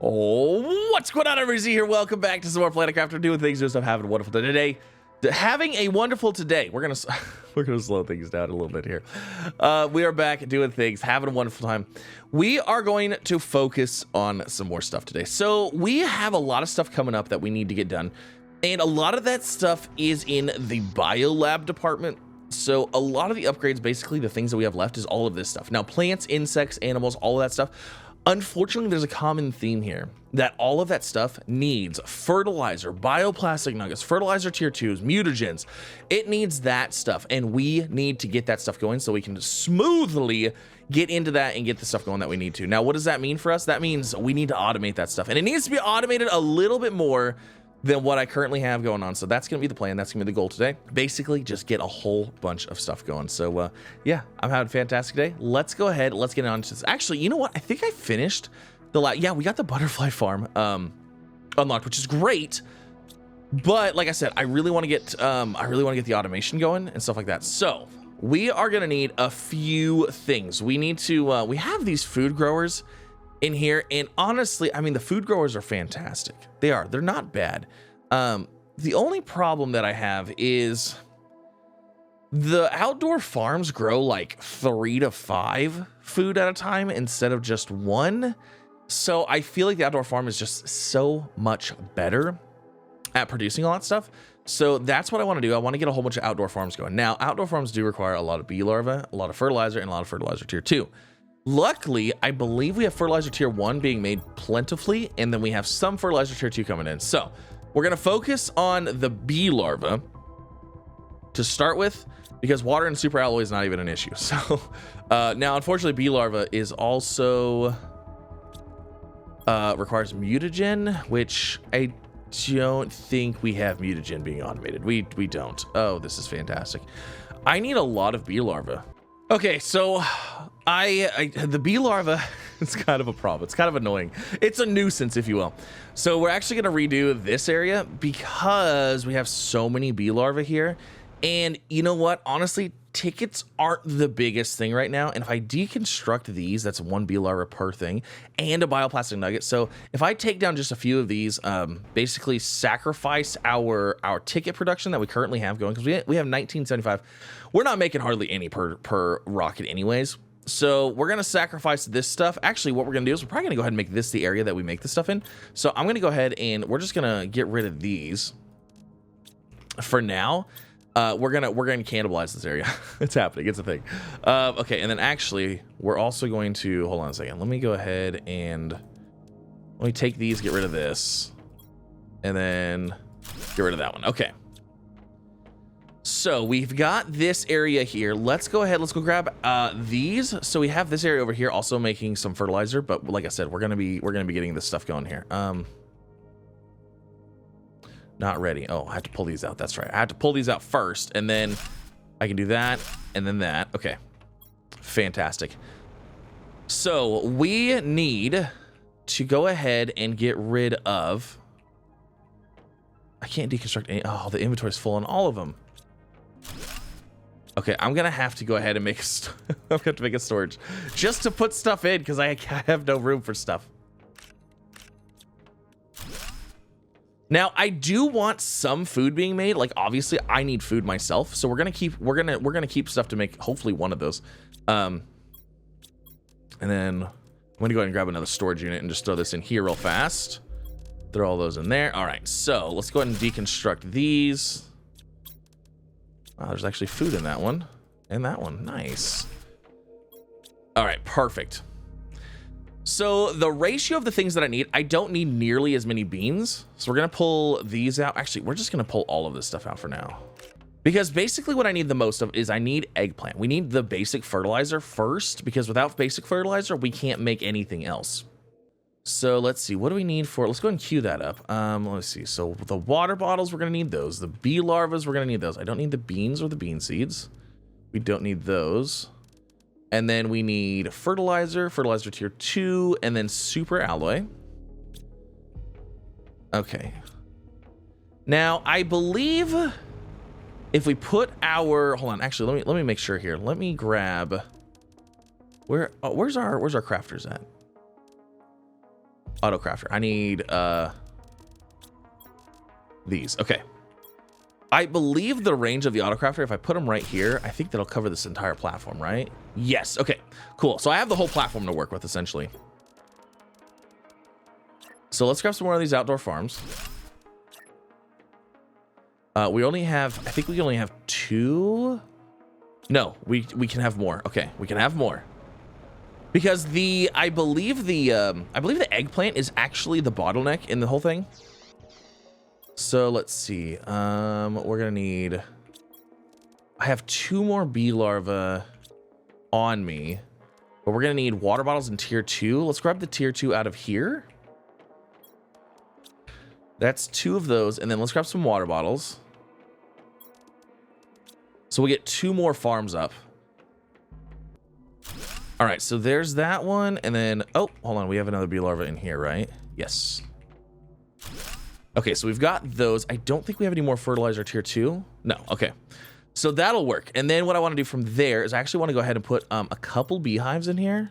Oh, what's going on, everybody? Here, welcome back to some more Planet Crafter, doing things, doing stuff, having a wonderful day today. Having a wonderful today. We're gonna slow things down a little bit here. We are back doing things, having a wonderful time. We are going to focus on some more stuff today. So we have a lot of stuff coming up that we need to get done, and a lot of that stuff is in the biolab department. So a lot of the upgrades, basically the things that we have left, is all of this stuff. Now, plants, insects, animals, all of that stuff. Unfortunately, there's a common theme here that all of that stuff needs fertilizer, bioplastic nuggets, fertilizer tier 2s, mutagens. It needs that stuff, and we need to get that stuff going so we can smoothly get into that and get the stuff going that we need to. Now, what does that mean for us? That means we need to automate that stuff, and it needs to be automated a little bit more than what I currently have going on. So that's going to be the plan. That's going to be the goal today. Basically, just get a whole bunch of stuff going. So yeah, I'm having a fantastic day. Let's go ahead. Let's get on to this. Actually, you know what? I think I finished the yeah, we got the butterfly farm unlocked, which is great. But like I said, I really want to get the automation going and stuff like that. So we are going to need a few things. We need to we have these food growers in here, and honestly, I mean, the food growers are fantastic. They're not bad. The only problem that I have is the outdoor farms grow like 3 to 5 food at a time instead of just 1. So I feel like the outdoor farm is just so much better at producing all that stuff. So that's what I want to do. I want to get a whole bunch of outdoor farms going. Now, outdoor farms do require a lot of bee larvae, a lot of fertilizer, and a lot of fertilizer tier 2. Luckily, I believe we have fertilizer tier 1 being made plentifully, and then we have some fertilizer tier 2 coming in. So we're going to focus on the bee larva to start with, because water and super alloy is not even an issue. So now, unfortunately, bee larva is also requires mutagen, which I don't think we have mutagen being automated. We don't. Oh, this is fantastic. I need a lot of bee larva. Okay, so the bee larva is kind of a problem. It's kind of annoying. It's a nuisance, if you will. So we're actually going to redo this area because we have so many bee larvae here. And you know what? Honestly, tickets aren't the biggest thing right now. And if I deconstruct these, that's 1 bee larva per thing and a bioplastic nugget. So if I take down just a few of these, basically sacrifice our ticket production that we currently have going, because we have 1975. We're not making hardly any per rocket anyways. So we're going to sacrifice this stuff. Actually, what we're going to do is we're probably going to go ahead and make this the area that we make this stuff in. So I'm going to go ahead and we're just going to get rid of these for now. We're gonna cannibalize this area. It's happening. It's a thing. Okay, and then actually, we're also going to hold on a second. Let me go ahead and let me take these, get rid of this, and then get rid of that one. Okay. So we've got this area here. Let's go ahead. Let's go grab these. So we have this area over here, also making some fertilizer. But like I said, we're gonna be getting this stuff going here. Not ready. Oh, I have to pull these out. That's right. I have to pull these out first, and then I can do that, and then that. Okay. Fantastic. So we need to go ahead and get rid of... I can't deconstruct any... Oh, the inventory's full on all of them. Okay, I'm going to have to go ahead and make I'm going to have to make a storage just to put stuff in, because I have no room for stuff. Now, I do want some food being made. Like, obviously, I need food myself, so we're gonna keep stuff to make hopefully one of those. And then I'm gonna go ahead and grab another storage unit and just throw this in here real fast. Throw all those in there. All right, so let's go ahead and deconstruct these. Oh, there's actually food in that one and that one. Nice. All right, perfect. So the ratio of the things that I need, I don't need nearly as many beans. So we're going to pull these out. Actually, we're just going to pull all of this stuff out for now. Because basically what I need the most of is I need eggplant. We need the basic fertilizer first, because without basic fertilizer, we can't make anything else. So let's see. What do we need for it? Let's go ahead and queue that up. Let's see. So the water bottles, we're going to need those. The bee larvas, we're going to need those. I don't need the beans or the bean seeds. We don't need those. And then we need fertilizer tier 2, and then super alloy. Okay. Now, I believe if we put our... Hold on, actually, let me make sure here. Let me grab... Where's our crafters at? auto crafter. I need these. Okay. I believe the range of the auto crafter, if I put them right here, I think that'll cover this entire platform, right? Yes. Okay, cool. So I have the whole platform to work with, essentially. So let's grab some more of these outdoor farms. We only have, I think we only have 2. No, we can have more. Okay, we can have more. Because I believe the eggplant is actually the bottleneck in the whole thing. So let's see. We're gonna need. I have 2 more bee larvae on me, but we're gonna need water bottles in tier 2. Let's grab the tier 2 out of here. That's 2 of those, and then let's grab some water bottles. So we get 2 more farms up. All right, so there's that one, and then oh, hold on, we have another bee larva in here, right? Yes. Okay, so we've got those. I don't think we have any more fertilizer tier 2. No, okay. So that'll work. And then what I want to do from there is I actually want to go ahead and put a couple beehives in here.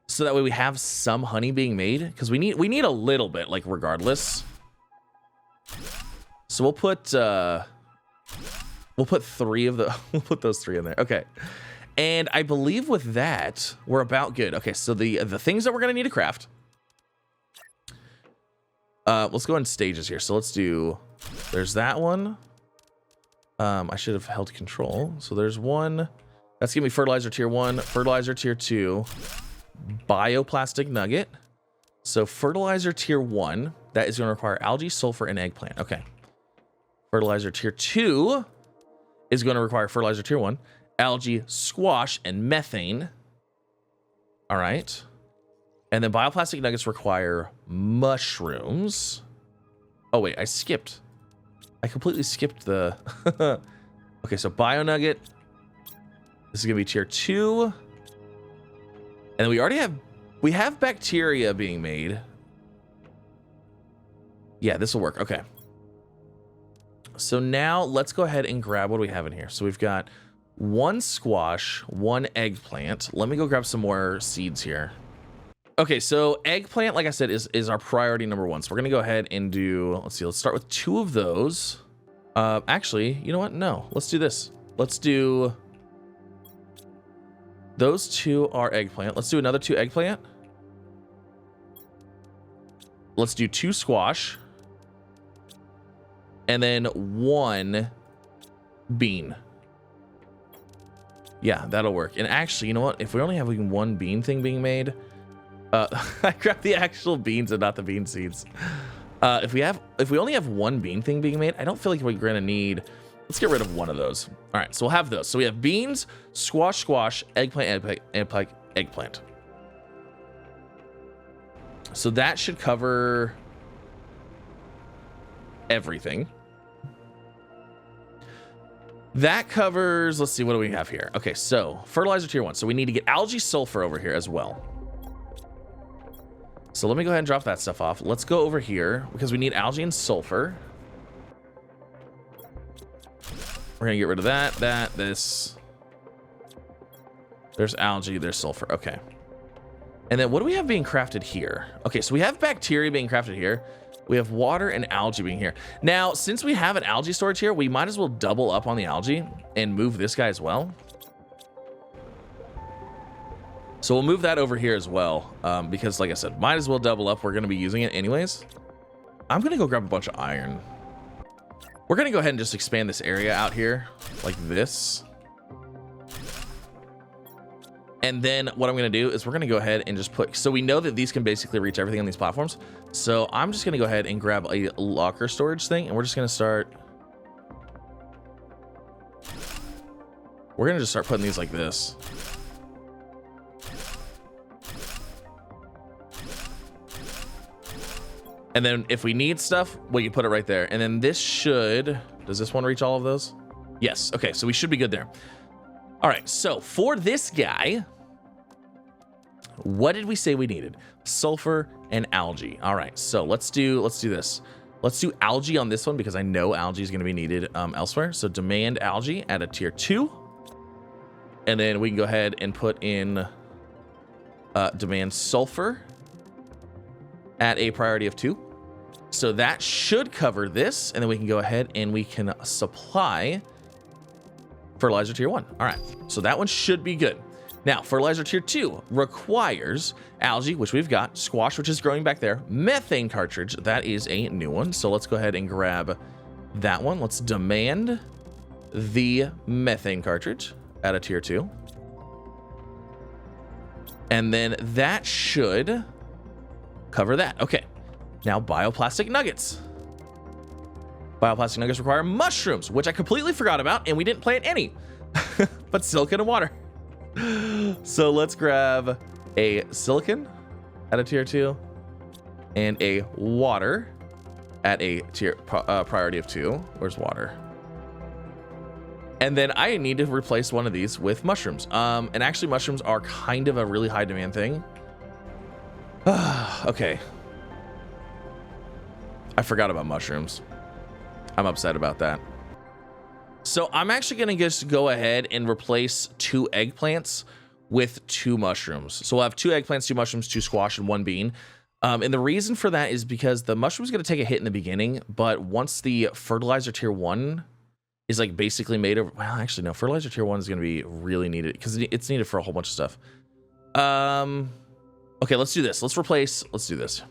So that way we have some honey being made. Because we need a little bit, like, regardless. So we'll put 3 of the we'll put those 3 in there. Okay. And I believe with that, we're about good. Okay, so the things that we're gonna need to craft. Let's go in stages here. So let's do, there's that one. I should have held control. So there's one. That's gonna be fertilizer tier 1, fertilizer tier 2, bioplastic nugget. So fertilizer tier 1, that is gonna require algae, sulfur, and eggplant. Okay. Fertilizer tier 2 is gonna require fertilizer tier 1, algae, squash, and methane. All right. And then bioplastic nuggets require mushrooms. Oh, wait, I skipped. I completely skipped the... Okay, so bio nugget. This is going to be tier 2. And then we already have... We have bacteria being made. Yeah, this will work. Okay. So now let's go ahead and grab what we have in here. So we've got 1 squash, 1 eggplant. Let me go grab some more seeds here. Okay, so eggplant, like I said, is our priority number 1. So we're gonna go ahead and do, let's see, let's start with 2 of those. Actually, you know what? No, let's do this. Let's do, those 2 are eggplant. Let's do another 2 eggplant. Let's do 2 squash. And then 1 bean. Yeah, that'll work. And actually, you know what? If we only have like 1 bean thing being made, I grabbed the actual beans and not the bean seeds. If we only have 1 bean thing being made, I don't feel like we're gonna need. Let's get rid of 1 of those. All right, so we'll have those. So we have beans, squash, eggplant. So that should cover everything. That covers, let's see, what do we have here? Okay, so fertilizer tier 1. So we need to get algae, sulfur over here as well. So let me go ahead and drop that stuff off. Let's go over here because we need algae and sulfur. We're gonna get rid of that, this. There's algae, there's sulfur. Okay. And then what do we have being crafted here? Okay, so we have bacteria being crafted here. We have water and algae being here. Now, since we have an algae storage here, we might as well double up on the algae and move this guy as well. So we'll move that over here as well, because like I said, might as well double up. We're going to be using it anyways. I'm going to go grab a bunch of iron. We're going to go ahead and just expand this area out here like this. And then what I'm going to do is we're going to go ahead and just put, so we know that these can basically reach everything on these platforms. So I'm just going to go ahead and grab a locker storage thing, and we're just going to start. We're going to just start putting these like this. And then if we need stuff, we can put it right there. And then this should, does this one reach all of those? Yes. Okay, so we should be good there. All right, so for this guy, what did we say we needed? Sulfur and algae. All right, so let's do this. Let's do algae on this one because I know algae is going to be needed elsewhere. So demand algae at a tier 2. And then we can go ahead and put in demand sulfur at a priority of 2. So that should cover this, and then we can go ahead and we can supply fertilizer tier 1. All right, so that one should be good. Now, fertilizer tier 2 requires algae, which we've got, squash, which is growing back there, methane cartridge, that is a new one. So let's go ahead and grab that one. Let's demand the methane cartridge at a tier 2. And then that should cover that. Okay. Now, bioplastic nuggets. Bioplastic nuggets require mushrooms, which I completely forgot about, and we didn't plant any. But silicon and water. So let's grab a silicon at a tier 2 and a water at a tier priority of 2. Where's water? And then I need to replace one of these with mushrooms. And actually, mushrooms are kind of a really high demand thing. Okay. I forgot about mushrooms. I'm upset about that. So I'm actually going to just go ahead and replace 2 eggplants with 2 mushrooms. So we'll have 2 eggplants, 2 mushrooms, 2 squash, and 1 bean. And the reason for that is because the mushroom's going to take a hit in the beginning, but once the fertilizer tier 1 is like basically made of, well, actually no, fertilizer tier 1 is going to be really needed because it's needed for a whole bunch of stuff. Okay, let's do this. Let's do this.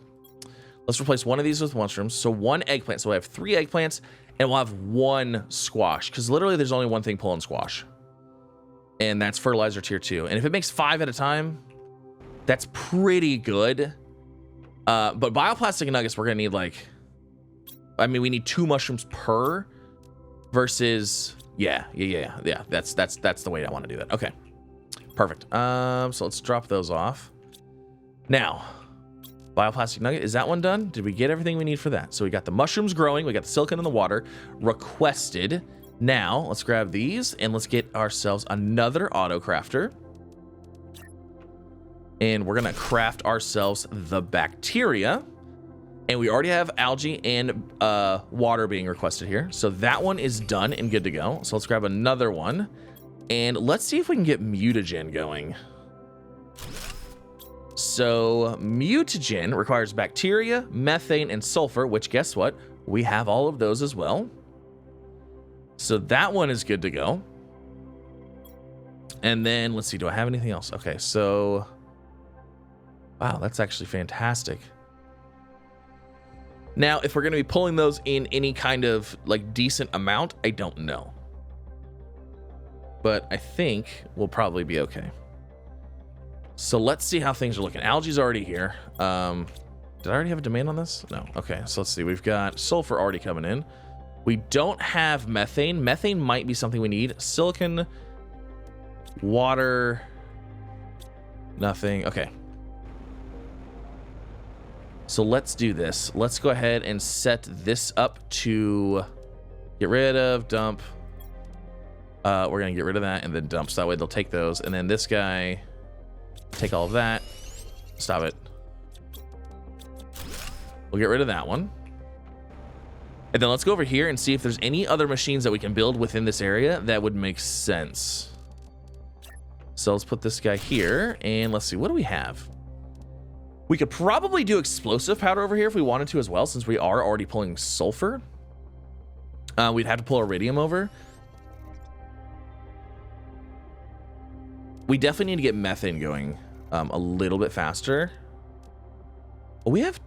Let's replace one of these with mushrooms. So 1 eggplant. So I have 3 eggplants, and we'll have 1 squash, because literally there's only one thing pulling squash, and that's fertilizer tier 2. And if it makes 5 at a time, that's pretty good. But bioplastic nuggets, we're gonna need like, I mean, we need 2 mushrooms per versus, yeah. That's the way I want to do that. Okay, perfect. So let's drop those off. Now, bioplastic nugget, is that one done? Did we get everything we need for that? So we got the mushrooms growing, we got the silicon in the water requested. Now let's grab these and let's get ourselves another auto crafter, and we're gonna craft ourselves the bacteria. And we already have algae and water being requested here, so that one is done and good to go. So let's grab another one and let's see if we can get mutagen going. So mutagen requires bacteria, methane, and sulfur, which guess what? We have all of those as well. So that one is good to go. And then let's see, do I have anything else? Okay, so wow, that's actually fantastic. Now, if we're going to be pulling those in any kind of like decent amount, I don't know. But I think we'll probably be okay. So let's see how things are looking. Algae's already here. Did I already have a demand on this? No. Okay, so let's see. We've got sulfur already coming in. We don't have methane. Methane might be something we need. Silicon, water, nothing. Okay. So let's do this. Let's go ahead and set this up to get rid of, dump. We're going to get rid of that and then dump. So that way they'll take those. And then this guy... take all of that. Stop it. We'll get rid of that one. And then let's go over here and see if there's any other machines that we can build within this area that would make sense. So let's put this guy here and let's see, what do we have? We could probably do explosive powder over here if we wanted to as well, since we are already pulling sulfur. We'd have to pull iridium over. We definitely need to get methane going a little bit faster. We have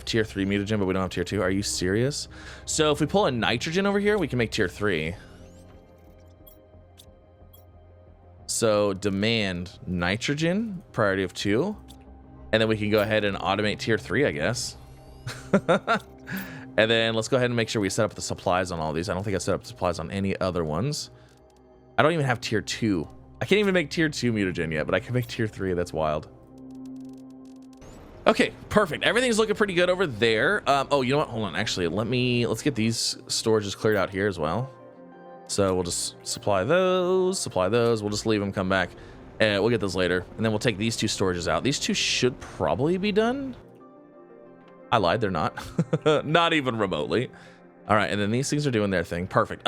tier 3 mutagen, but we don't have tier 2. Are you serious? So if we pull a nitrogen over here, we can make tier 3. So demand nitrogen, priority of 2. And then we can go ahead and automate tier 3, I guess. And then let's go ahead and make sure we set up the supplies on all these. I don't think I set up supplies on any other ones. I don't even have tier 2. I can't even make tier 2 mutagen yet, but I can make tier 3. That's wild. Okay, perfect. Everything's looking pretty good over there. Oh, you know what? Hold on. Actually, let's get these storages cleared out here as well. So we'll just supply those. We'll just leave them, come back, and we'll get those later. And then we'll take these 2 storages out. These 2 should probably be done. I lied, they're not. Not even remotely. All right, and then these things are doing their thing. Perfect.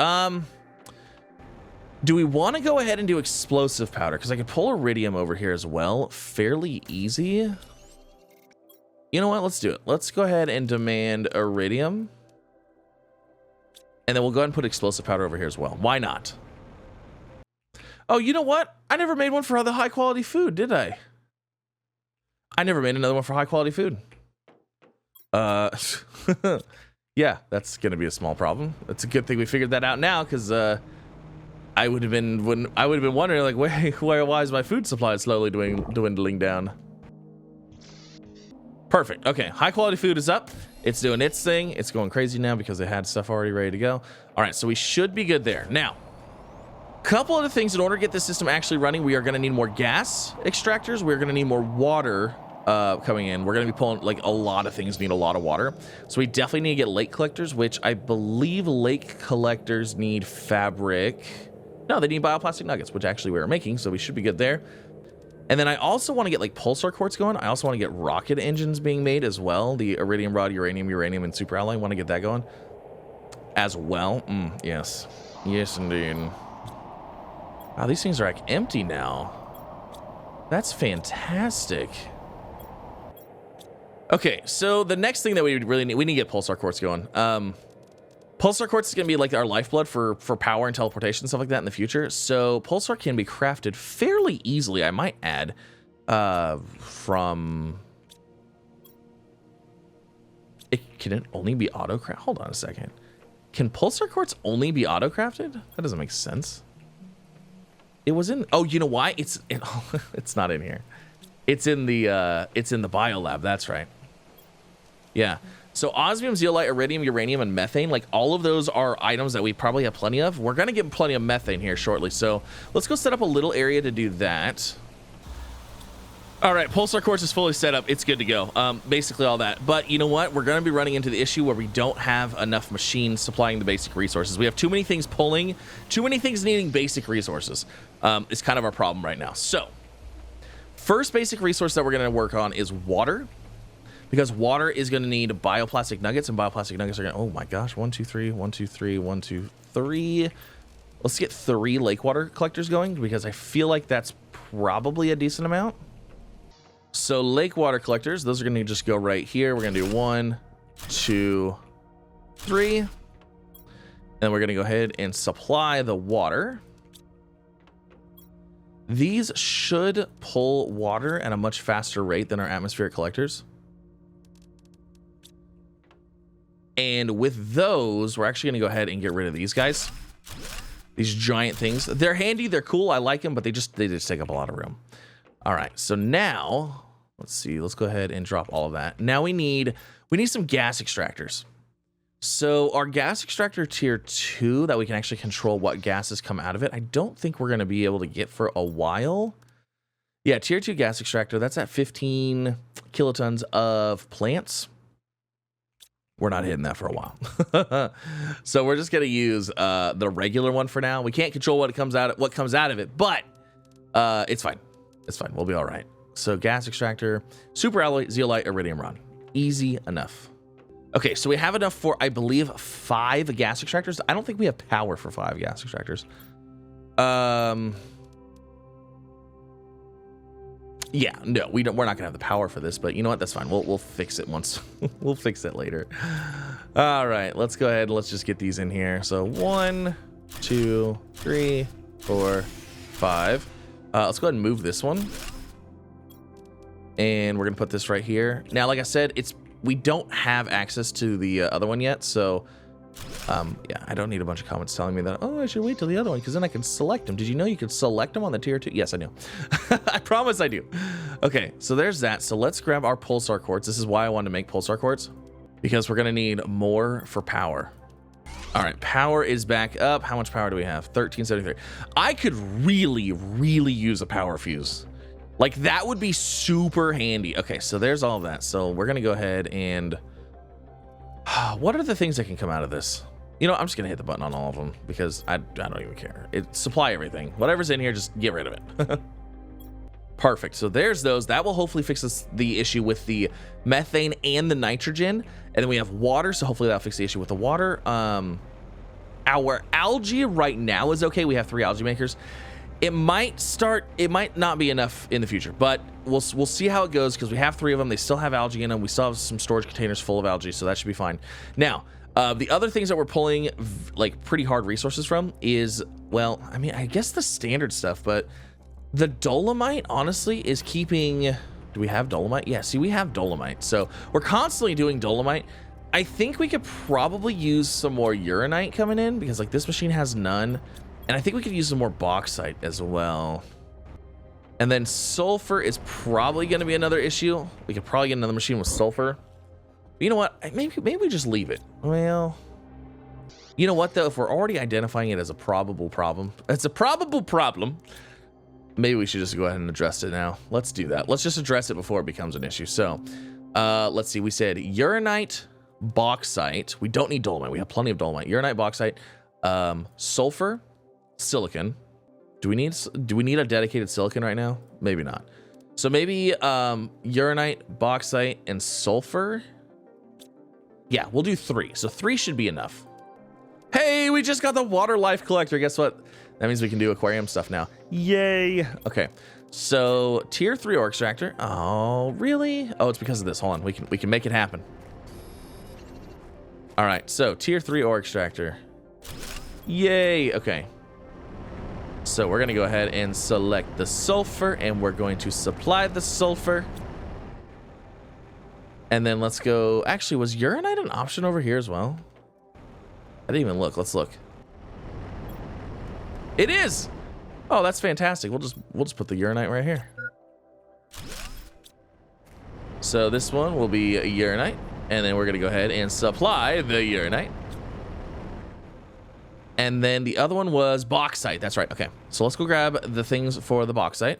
Do we want to go ahead and do explosive powder? Because I could pull iridium over here as well. Fairly easy. You know what? Let's do it. Let's go ahead and demand iridium. And then we'll go ahead and put explosive powder over here as well. Why not? Oh, you know what? I never made one for the high quality food, did I? I never made another one for high quality food. Yeah, that's gonna be a small problem. It's a good thing we figured that out now, because I would have been wondering, like, why is my food supply slowly dwindling down? Perfect. Okay, high quality food is up. It's doing its thing. It's going crazy now because they had stuff already ready to go. All right, so we should be good there. Now, a couple of the things in order to get this system actually running, we are going to need more gas extractors. We're going to need more water coming in. We're going to be pulling, like, a lot of things need a lot of water. So we definitely need to get lake collectors, which I believe lake collectors need fabric. No, they need bioplastic nuggets, which actually we are making, so we should be good there. And then I also want to get, like, pulsar quartz going. I also want to get rocket engines being made as well. The iridium rod, uranium, and super alloy. I want to get that going as well. Yes. Yes, indeed. Wow, these things are, like, empty now. That's fantastic. Okay, so the next thing that we really need, we need to get pulsar quartz going. Pulsar quartz is going to be like our lifeblood for power and teleportation and stuff like that in the future. So pulsar can be crafted fairly easily, I might add, from... Can it only be auto-crafted? Hold on a second. Can pulsar quartz only be auto-crafted? That doesn't make sense. It was in... Oh, you know why? It's not in here. It's in the biolab. That's right. Yeah. So osmium, zeolite, iridium, uranium, and methane, like all of those are items that we probably have plenty of. We're going to get plenty of methane here shortly. So let's go set up a little area to do that. All right, pulsar quartz is fully set up. It's good to go. Basically all that. But you know what? We're going to be running into the issue where we don't have enough machines supplying the basic resources. We have too many things pulling, too many things needing basic resources. It's kind of our problem right now. So first basic resource that we're going to work on is water. Because water is going to need bioplastic nuggets, and bioplastic nuggets are going to... Oh my gosh, 1, 2, 3, 1, 2, 3, 1, 2, 3. Let's get 3 lake water collectors going, because I feel like that's probably a decent amount. So lake water collectors, those are going to just go right here. We're going to do 1, 2, 3. And then we're going to go ahead and supply the water. These should pull water at a much faster rate than our atmospheric collectors. And with those, we're actually going to go ahead and get rid of these guys. These giant things. They're handy. They're cool. I like them, but they just take up a lot of room. All right. So now, let's see. Let's go ahead and drop all of that. Now we need some gas extractors. So our gas extractor tier 2 that we can actually control what gases come out of it, I don't think we're going to be able to get for a while. Yeah, tier 2 gas extractor. That's at 15 kilotons of plants. We're not hitting that for a while. So we're just going to use the regular one for now. We can't control what comes out of it, but it's fine. It's fine. We'll be all right. So gas extractor, super alloy, zeolite, iridium rod. Easy enough. Okay, so we have enough for, I believe, 5 gas extractors. I don't think we have power for 5 gas extractors. Yeah, no, we're not gonna have the power for this, but you know what? That's fine. We'll fix it once. We'll fix it later. All right, let's go ahead and let's just get these in here. So 1, 2, 3, 4, 5. Let's go ahead and move this one. And we're gonna put this right here. Now, like I said, we don't have access to the other one yet, so yeah, I don't need a bunch of comments telling me that, oh, I should wait till the other one, because then I can select them. Did you know you could select them on the tier 2? Yes, I knew. I promise I do. Okay, so there's that. So let's grab our pulsar quartz. This is why I wanted to make pulsar quartz, because we're going to need more for power. All right, power is back up. How much power do we have? 1373. I could really, really use a power fuse. Like, that would be super handy. Okay, so there's all of that. So we're going to go ahead and... What are the things that can come out of this? You know, I'm just going to hit the button on all of them because I don't even care. Supply everything. Whatever's in here, just get rid of it. Perfect. So there's those. That will hopefully fix the issue with the methane and the nitrogen. And then we have water, so hopefully that'll fix the issue with the water. Our algae right now is okay. We have 3 algae makers. It might not be enough in the future, but we'll see how it goes because we have 3 of them. They still have algae in them. We still have some storage containers full of algae, so that should be fine. Now, the other things that we're pulling like pretty hard resources from is, well, I mean, I guess the standard stuff, but the dolomite honestly is keeping. Do we have dolomite? Yeah, see, we have dolomite, so we're constantly doing dolomite. I think we could probably use some more uranite coming in because like this machine has none. And I think we could use some more bauxite as well. And then sulfur is probably going to be another issue. We could probably get another machine with sulfur. But you know what? Maybe we just leave it. Well, you know what though? If we're already identifying it as a probable problem, it's a probable problem. Maybe we should just go ahead and address it now. Let's do that. Let's just address it before it becomes an issue. So let's see. We said uranite, bauxite. We don't need dolomite. We have plenty of dolomite. Uranite, bauxite, sulfur, silicon. Do we need a dedicated silicon right now? Maybe not. So maybe uranite, bauxite, and sulfur. Yeah, we'll do 3. So 3 should be enough. Hey, we just got the water life collector. Guess what? That means we can do aquarium stuff now. Yay. Okay. So tier 3 ore extractor. Oh, really? Oh, it's because of this. Hold on. We can make it happen. All right. So tier 3 ore extractor. Yay. Okay. So we're going to go ahead and select the sulfur, and we're going to supply the sulfur. And then let's go. Actually, was uranite an option over here as well? I didn't even look. Let's look. It is. Oh, that's fantastic. We'll just put the uranite right here. So this one will be a uranite, and then we're going to go ahead and supply the uranite. And then the other one was bauxite. That's right. Okay. So let's go grab the things for the bauxite.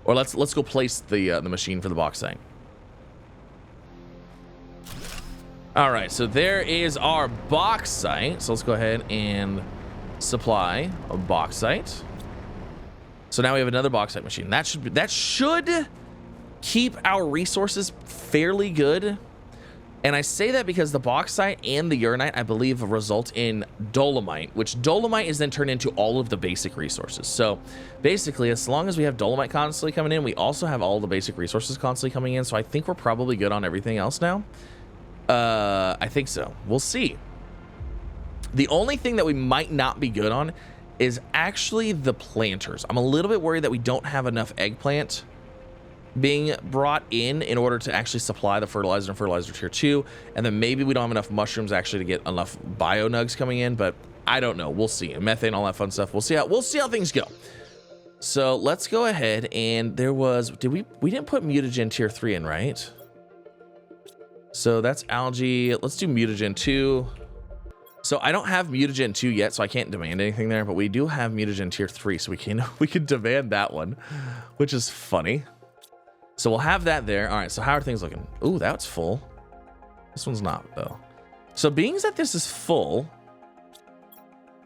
Or let's go place the machine for the bauxite. All right. So there is our bauxite. So let's go ahead and supply a bauxite. So now we have another bauxite machine. That should keep our resources fairly good. And I say that because the bauxite and the uranite, I believe, result in dolomite, which dolomite is then turned into all of the basic resources. So basically, as long as we have dolomite constantly coming in, we also have all the basic resources constantly coming in. So I think we're probably good on everything else now. I think so. We'll see. The only thing that we might not be good on is actually the planters. I'm a little bit worried that we don't have enough eggplant being brought in order to actually supply the fertilizer and fertilizer tier 2, and then maybe we don't have enough mushrooms actually to get enough bio nugs coming in, but I don't know. We'll see. Methane, all that fun stuff. We'll see how things go. So let's go ahead, and there was, we didn't put mutagen tier 3 in, right? So that's algae. Let's do mutagen 2. So I don't have mutagen 2 yet, so I can't demand anything there, but we do have mutagen tier 3, so we can demand that one, which is funny. So we'll have that there. All right, so how are things looking? Ooh, that's full. This one's not, though. So being that this is full,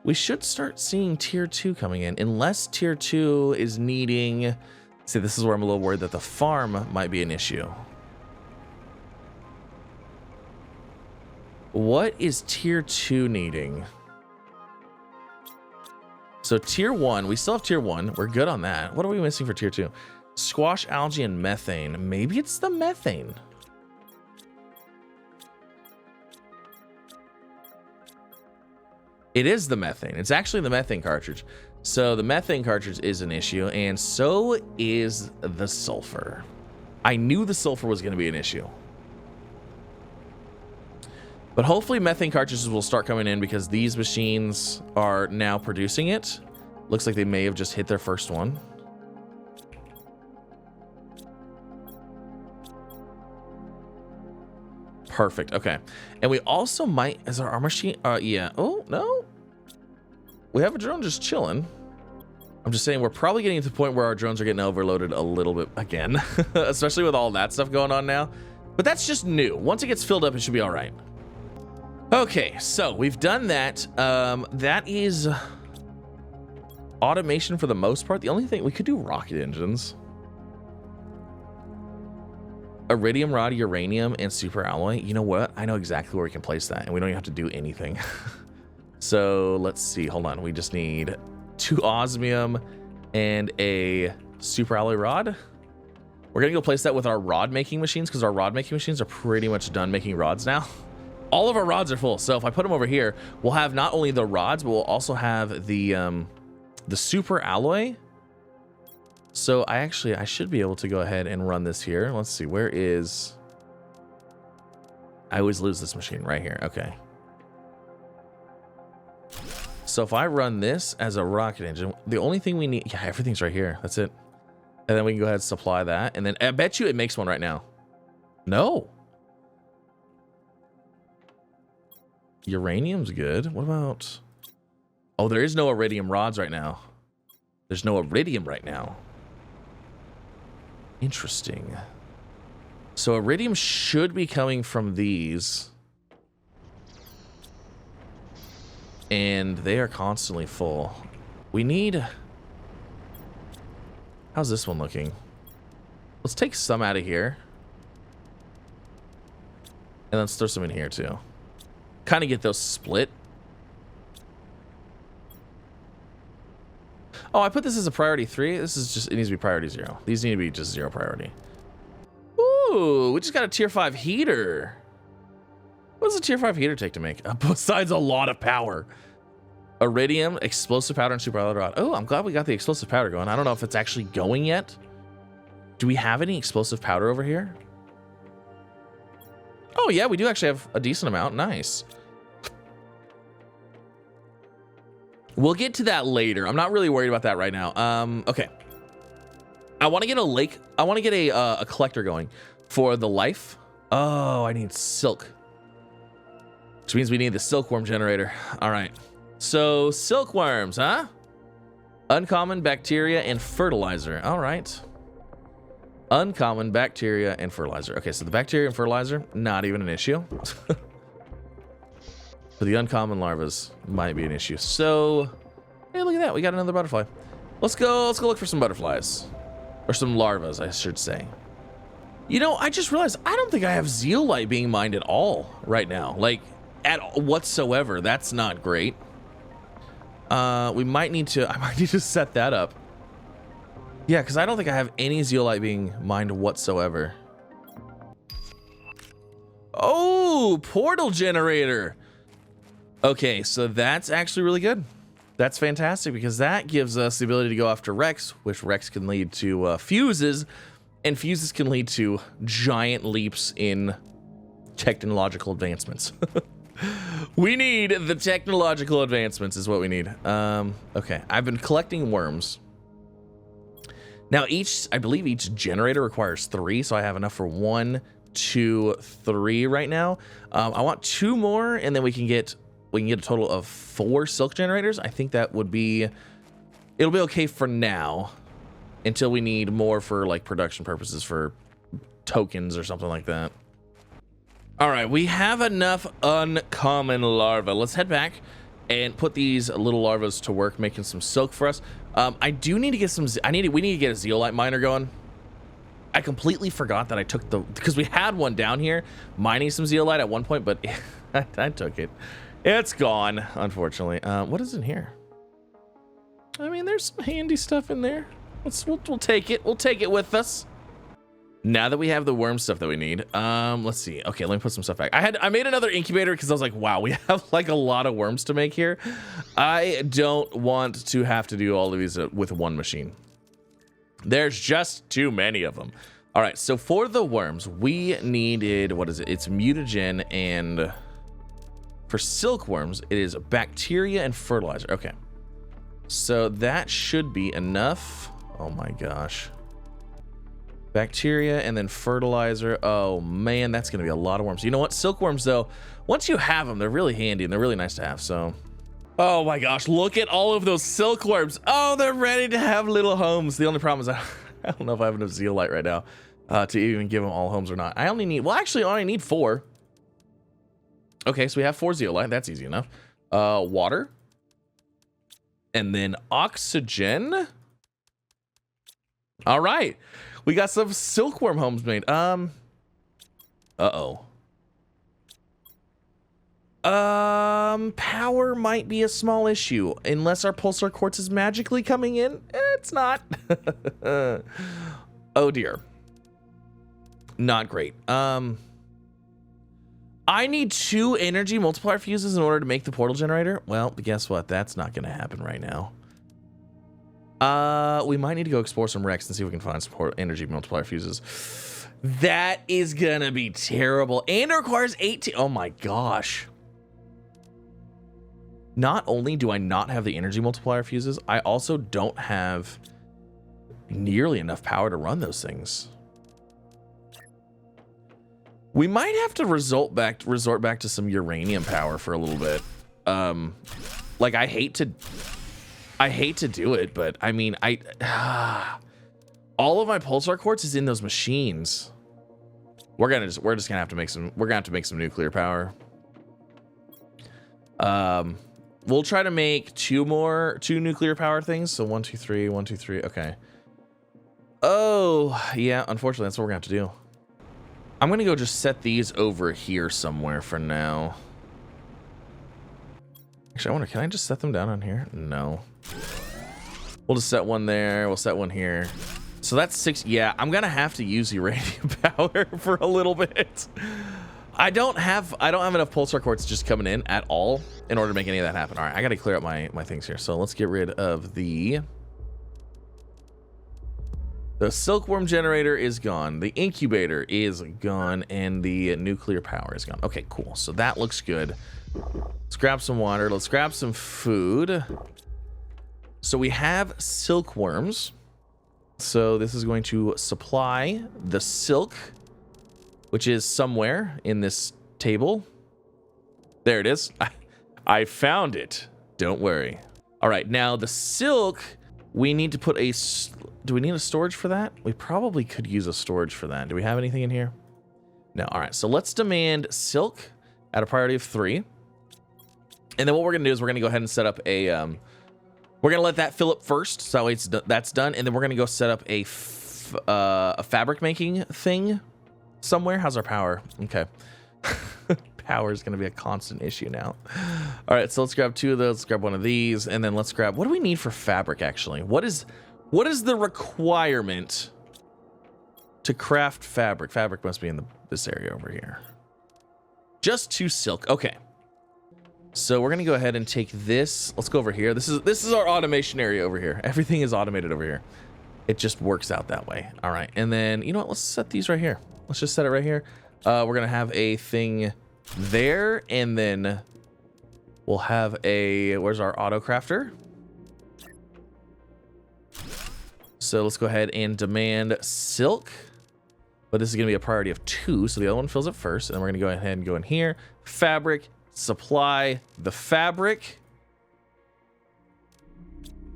we should start seeing tier 2 coming in, unless tier 2 is needing... See, this is where I'm a little worried that the farm might be an issue. What is tier 2 needing? So tier 1, we still have tier 1. We're good on that. What are we missing for tier 2? Squash, algae, and methane. Maybe it's the methane. It is the methane. It's actually the methane cartridge. So the methane cartridge is an issue, and so is the sulfur. I knew the sulfur was going to be an issue. But hopefully methane cartridges will start coming in because these machines are now producing it. Looks like they may have just hit their first one. Perfect. Okay. And we also might, is our machine, yeah. Oh, no. We have a drone just chilling. I'm just saying we're probably getting to the point where our drones are getting overloaded a little bit again, especially with all that stuff going on now. But that's just new. Once it gets filled up, it should be all right. Okay, so we've done that. That is automation for the most part. The only thing, we could do rocket engines. Iridium rod, uranium, and super alloy. You know what? I know exactly where we can place that, and we don't even have to do anything. So let's see. Hold on. We just need 2 osmium, and a super alloy rod. We're gonna go place that with our rod making machines because our rod making machines are pretty much done making rods now. All of our rods are full, so if I put them over here, we'll have not only the rods, but we'll also have the super alloy. So I should be able to go ahead and run this here. Let's see, where is... I always lose this machine right here. Okay. So if I run this as a rocket engine, the only thing we need... Yeah, everything's right here. That's it. And then we can go ahead and supply that. And then I bet you it makes one right now. No. Uranium's good. What about... Oh, there is no iridium rods right now. There's no iridium right now. Interesting. So iridium should be coming from these. And they are constantly full. We need... How's this one looking? Let's take some out of here. And let's throw some in here too. Kind of get those split. Oh, I put this as a priority 3. This is just, it needs to be priority 0. These need to be just 0 priority. Ooh, we just got a tier 5 heater. What does a tier 5 heater take to make? Besides a lot of power. Iridium, explosive powder, and super alloy rod. Oh, I'm glad we got the explosive powder going. I don't know if it's actually going yet. Do we have any explosive powder over here? Oh, yeah, we do actually have a decent amount. Nice. We'll get to that later. I'm not really worried about that right now. Okay. I want to get a lake. I want to get a collector going for the life. Oh, I need silk. Which means we need the silkworm generator. All right. So silkworms, huh? Uncommon bacteria and fertilizer. All right. Uncommon bacteria and fertilizer. Okay, so the bacteria and fertilizer, not even an issue. But the uncommon larvas might be an issue. So, hey, look at that. We got another butterfly. Let's go look for some butterflies. Or some larvas, I should say. You know, I just realized I don't think I have zeolite being mined at all right now. Like, at whatsoever. That's not great. I might need to set that up. Yeah, because I don't think I have any zeolite being mined whatsoever. Oh, portal generator. Okay, so that's actually really good. That's fantastic because that gives us the ability to go after Rex, which Rex can lead to fuses, and fuses can lead to giant leaps in technological advancements. We need the technological advancements is what we need. Okay, I've been collecting worms. Now I believe each generator requires 3, so I have enough for 1, 2, 3 right now. I want 2 more, and then we can get a total of 4 silk generators. I think that would be, it'll be okay for now, until we need more for like production purposes for tokens or something like that. All right, we have enough uncommon larvae. Let's head back and put these little larvas to work making some silk for us. I do need to get some, we need to get a zeolite miner going. I completely forgot that I took because we had one down here mining some zeolite at one point, but I took it. It's gone, unfortunately. What is in here? I mean, there's some handy stuff in there. We'll take it. We'll take it with us. Now that we have the worm stuff that we need, let's see. Okay, let me put some stuff back. I made another incubator because I was like, wow, we have like a lot of worms to make here. I don't want to have to do all of these with one machine. There's just too many of them. All right, so for the worms, we needed, what is it? It's mutagen, and for silkworms, it is bacteria and fertilizer. Okay, so that should be enough. Oh my gosh. Bacteria and then fertilizer. Oh man, that's gonna be a lot of worms. You know what, silkworms though, once you have them, they're really handy and they're really nice to have. So, oh my gosh, look at all of those silkworms. Oh, they're ready to have little homes. The only problem is I don't know if I have enough zeolite right now to even give them all homes or not. I only need, well, actually I only need 4. Okay, so we have 4 zeolite. That's easy enough. Water, and then oxygen. All right. We got some silkworm homes made. Uh-oh. Power might be a small issue unless our pulsar quartz is magically coming in. It's not. Oh dear. Not great. I need 2 energy multiplier fuses in order to make the portal generator. Well, guess what? That's not going to happen right now. We might need to go explore some wrecks and see if we can find some energy multiplier fuses. That is going to be terrible. And it requires 18. Oh my gosh. Not only do I not have the energy multiplier fuses, I also don't have nearly enough power to run those things. We might have to resort back to some uranium power for a little bit. Like I hate to do it, but I mean, all of my pulsar quartz is in those machines. We're just gonna have to make some. We're gonna have to make some nuclear power. We'll try to make 2 nuclear power things. So 1, 2, 3, 1, 2, 3. Okay. Oh yeah, unfortunately, that's what we're gonna have to do. I'm gonna go just set these over here somewhere for now. Actually, I wonder, can I just set them down on here? No. We'll just set one there. We'll set one here. So that's 6. Yeah, I'm gonna have to use uranium power for a little bit. I don't have enough pulsar quartz just coming in at all in order to make any of that happen. All right, I gotta clear up my things here. So let's get rid of the silkworm generator is gone. The incubator is gone, and the nuclear power is gone. Okay, cool. So that looks good. Let's grab some water. Let's grab some food. So we have silkworms. So this is going to supply the silk, which is somewhere in this table. There it is. I found it. Don't worry. All right, now the silk, we need to put a... Do we need a storage for that? We probably could use a storage for that. Do we have anything in here? No. All right, so let's demand silk at a priority of 3. And then what we're going to do is we're going to go ahead and set up a... we're going to let that fill up first, so that's done. And then we're going to go set up a fabric making thing somewhere. How's our power? Okay. Power is going to be a constant issue now. All right, so let's grab 2 of those. Let's grab one of these. And then let's grab... What do we need for fabric, actually? What is the requirement to craft fabric? Fabric must be in this area over here. Just 2 silk. Okay. So we're going to go ahead and take this. Let's go over here. This is our automation area over here. Everything is automated over here. It just works out that way. All right. And then, you know what? Let's set these right here. Let's just set it right here. We're going to have a thing there. And then we'll have a... Where's our auto crafter? So let's go ahead and demand silk. But this is going to be a priority of 2. So the other one fills it first. And then we're going to go ahead and go in here. Fabric. Supply the fabric.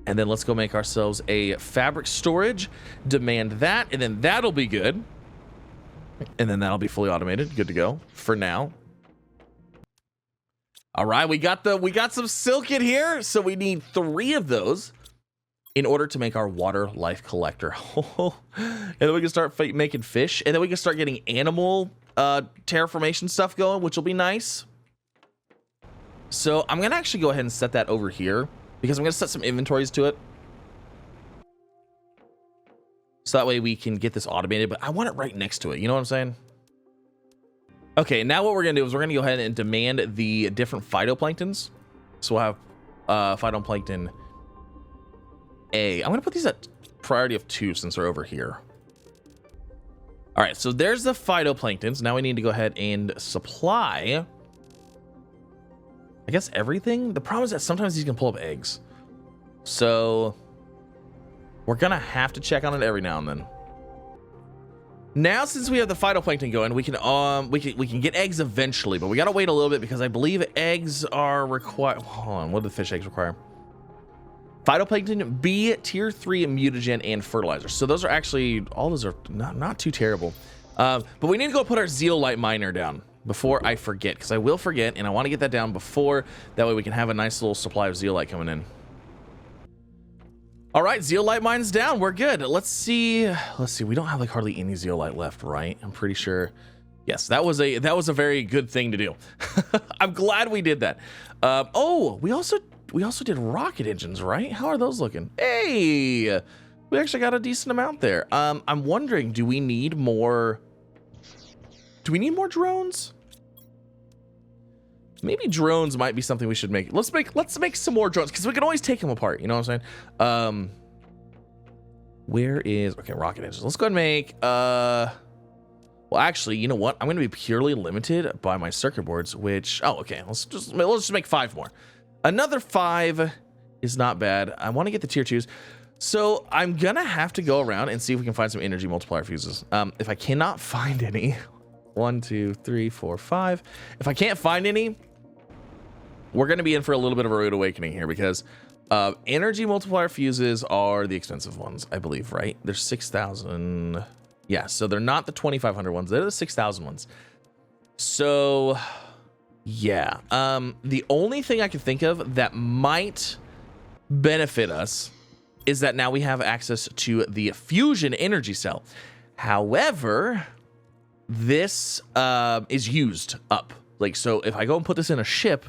And then let's go make ourselves a fabric storage. Demand that. And then that'll be good. And then that'll be fully automated. Good to go for now. All right, we got some silk in here. So we need 3 of those in order to make our water life collector. And then we can start making fish. And then we can start getting animal terraformation stuff going, which will be nice. So I'm going to actually go ahead and set that over here because I'm going to set some inventories to it. So that way we can get this automated, but I want it right next to it. You know what I'm saying? Okay, now what we're going to do is we're going to go ahead and demand the different phytoplanktons. So we'll have phytoplankton A. I'm going to put these at priority of 2 since they're over here. All right, so there's the phytoplanktons. Now we need to go ahead and supply... I guess everything. The problem is that sometimes these can pull up eggs. So we're going to have to check on it every now and then. Now, since we have the phytoplankton going, we can get eggs eventually, but we got to wait a little bit because I believe eggs are required. Hold on, what do the fish eggs require? Phytoplankton, B, tier 3 mutagen, and fertilizer. So those are actually, all those are not too terrible. But we need to go put our zeolite miner down before I forget, because I will forget, and I want to get that down before, that way we can have a nice little supply of zeolite coming in. All right, zeolite mine's down. We're good. Let's see. We don't have like hardly any zeolite left, right? I'm pretty sure. Yes, that was a very good thing to do. I'm glad we did that. Oh, we also did rocket engines, right? How are those looking? Hey, we actually got a decent amount there. I'm wondering, do we need more drones? Maybe drones might be something we should make. Let's make some more drones, because we can always take them apart. You know what I'm saying? Where is rocket engines? Let's go ahead and make well, actually, you know what? I'm going to be purely limited by my circuit boards, which let's just make 5 more. Another 5 is not bad. I want to get the tier 2s. So I'm going to have to go around and see if we can find some energy multiplier fuses. If I cannot find any, 1, 2, 3, 4, 5. If I can't find any, we're going to be in for a little bit of a rude awakening here, because energy multiplier fuses are the expensive ones, I believe, right? They're 6,000. Yeah, so they're not the 2,500 ones. They're the 6,000 ones. So, yeah. The only thing I can think of that might benefit us is that now we have access to the fusion energy cell. However, this is used up. Like, so if I go and put this in a ship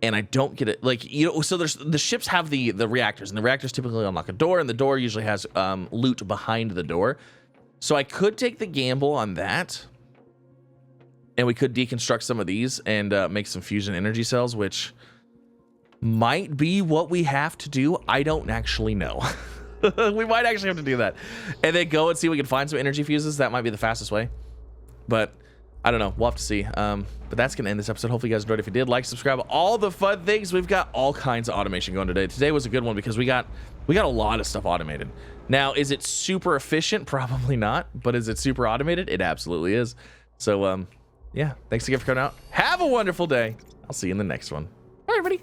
and I don't get it, like, you know, so the ships have the reactors, and the reactors typically unlock a door, and the door usually has loot behind the door. So I could take the gamble on that, and we could deconstruct some of these and make some fusion energy cells, which might be what we have to do. I don't actually know. We might actually have to do that, and then go and see if we can find some energy fuses. That might be the fastest way, but I don't know. We'll have to see. But that's going to end this episode. Hopefully you guys enjoyed. If you did, like, subscribe, all the fun things. We've got all kinds of automation going today. Today was a good one because we got a lot of stuff automated. Now, is it super efficient? Probably not. But is it super automated? It absolutely is. So, yeah. Thanks again for coming out. Have a wonderful day. I'll see you in the next one. Bye, everybody.